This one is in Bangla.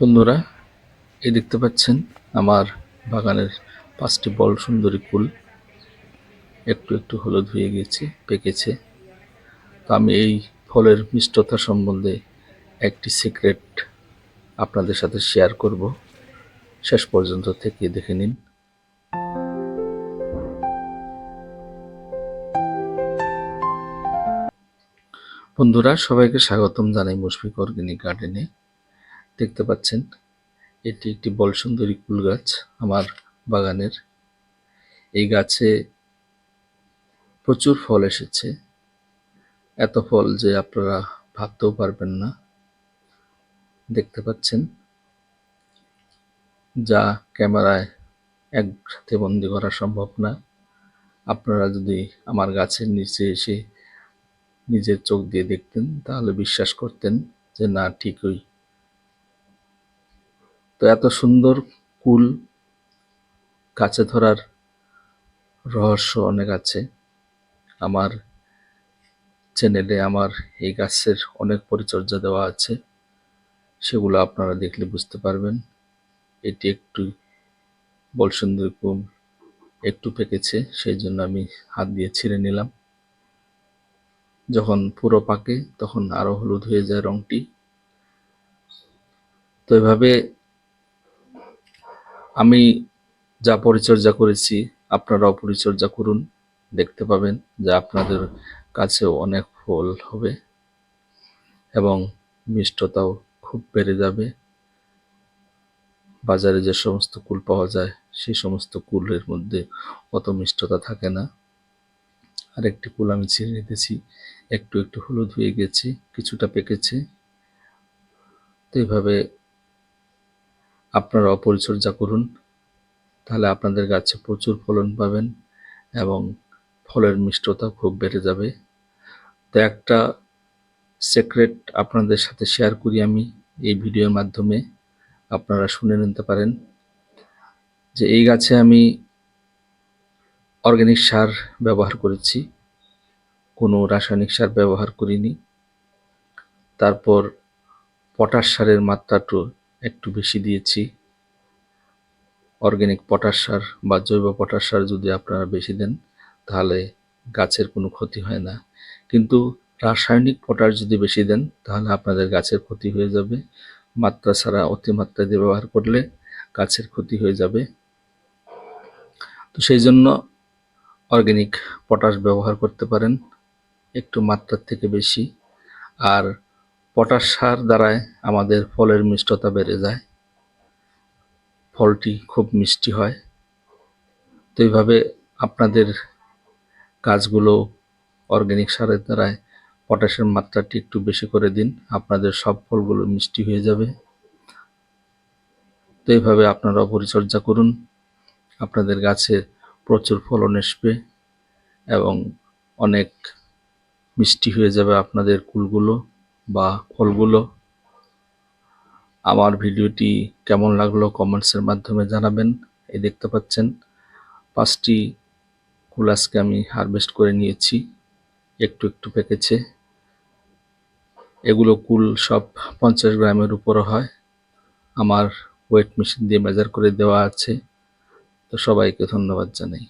বন্ধুরা, এই দেখতে পাচ্ছেন আমার বাগানের 5টি বল সুন্দরী ফুল একটু একটু হলুদ হয়ে গেছে, পেকেছে। তো আমি এই ফলের মিষ্টতা সম্বন্ধে একটি সিক্রেট আপনাদের সাথে শেয়ার করব। শেষ পর্যন্ত থেকে দেখে নিন। বন্ধুরা, সবাইকে স্বাগতম জানাই মুশফিক অর্গানিক গার্ডেনে। দেখতে পাচ্ছেন এটি একটি বল সুন্দরী ফুল গাছ আমার বাগানের। এই গাছে প্রচুর ফল এসেছে, এত ফল যে আপনারা ভাবতেও পারবেন না। দেখতে পাচ্ছেন, যা ক্যামেরায় একসাথে বন্দি করা সম্ভব না। আপনারা যদি আমার গাছের নিচে এসে নিজের চোখ দিয়ে দেখতেন তাহলে বিশ্বাস করতেন যে না, ঠিকই। তো এত সুন্দর কুল গাছে ধরার রহস্য অনেক আছে। আমার চ্যানেলে আমার এই গাছের অনেক পরিচর্যা দেওয়া আছে, সেগুলো আপনারা দেখলে বুঝতে পারবেন। এটি একটু বলসুন্দরী কুল একটু পেকেছে, সেই জন্য আমি হাত দিয়ে ছিঁড়ে নিলাম। যখন পুরো পাকে তখন আরো হলুদ হয়ে যায় রংটি। তো এভাবে আমি যা পরিচর্যা করেছি আপনারাও পরিচর্যা করুন, দেখতে পাবেন যে আপনাদের কাছেও অনেক ফল হবে এবং মিষ্টতাও খুব বেড়ে যাবে। বাজারে যে সমস্ত কুল পাওয়া যায় সেই সমস্ত কুলের মধ্যে অত মিষ্টতা থাকে না। আরেকটি কুল আমি ছিঁড়ে নিতেছি, একটু একটু হলুদ হয়ে গেছে, কিছুটা পেকেছে। তো এইভাবে আপনারাও পরিচর্যা করুন, তাহলে আপনাদের গাছে প্রচুর ফলন পাবেন এবং ফলের মিষ্টতা খুব বেড়ে যাবে। তো একটা সিক্রেট আপনাদের সাথে শেয়ার করি আমি এই ভিডিওর মাধ্যমে, আপনারা শুনে নিতে পারেন। যে এই গাছে আমি অর্গানিক সার ব্যবহার করেছি, কোনো রাসায়নিক সার ব্যবহার করিনি। তারপর পটাশ সারের মাত্রাটা একটু বেশি দিয়েছি। অর্গানিক পটাশ সার বা জৈব পটাশ সার যদি আপনারা বেশি দেন তাহলে গাছের কোনো ক্ষতি হয় না, কিন্তু রাসায়নিক পটাশ যদি বেশি দেন তাহলে আপনাদের গাছের ক্ষতি হয়ে যাবে। মাত্রা ছাড়া অতিমাত্রা দিয়ে ব্যবহার করলে গাছের ক্ষতি হয়ে যাবে। তো সেই জন্য অর্গানিক পটাশ ব্যবহার করতে পারেন একটু মাত্রার থেকে বেশি। আর পটাশ সার দ্বারায় আমাদের ফলের মিষ্টতা বেড়ে যায়, ফলটি খুব মিষ্টি হয়। তো এইভাবে আপনাদের গাছগুলো অর্গানিক সারের দ্বারায় পটাশের মাত্রাটি একটু বেশি করে দিন, আপনাদের সব ফলগুলো মিষ্টি হয়ে যাবে। তো এইভাবে আপনারাও পরিচর্যা করুন, আপনাদের গাছে প্রচুর ফলন আসবে এবং অনেক মিষ্টি হয়ে যাবে আপনাদের কুলগুলো বা ফলগুলো। আমার ভিডিওটি কেমন লাগলো কমেন্টসের মাধ্যমে জানাবেন। এই দেখতে পাচ্ছেন 5টি কুল আজকে আমি হারভেস্ট করে নিয়েছি, একটু একটু পেকেছে। এগুলো কুল সব 50 গ্রামের উপরে হয়, আমার ওয়েট মেশিন দিয়ে মেজার করে দেওয়া আছে। তো সবাইকে ধন্যবাদ জানাই।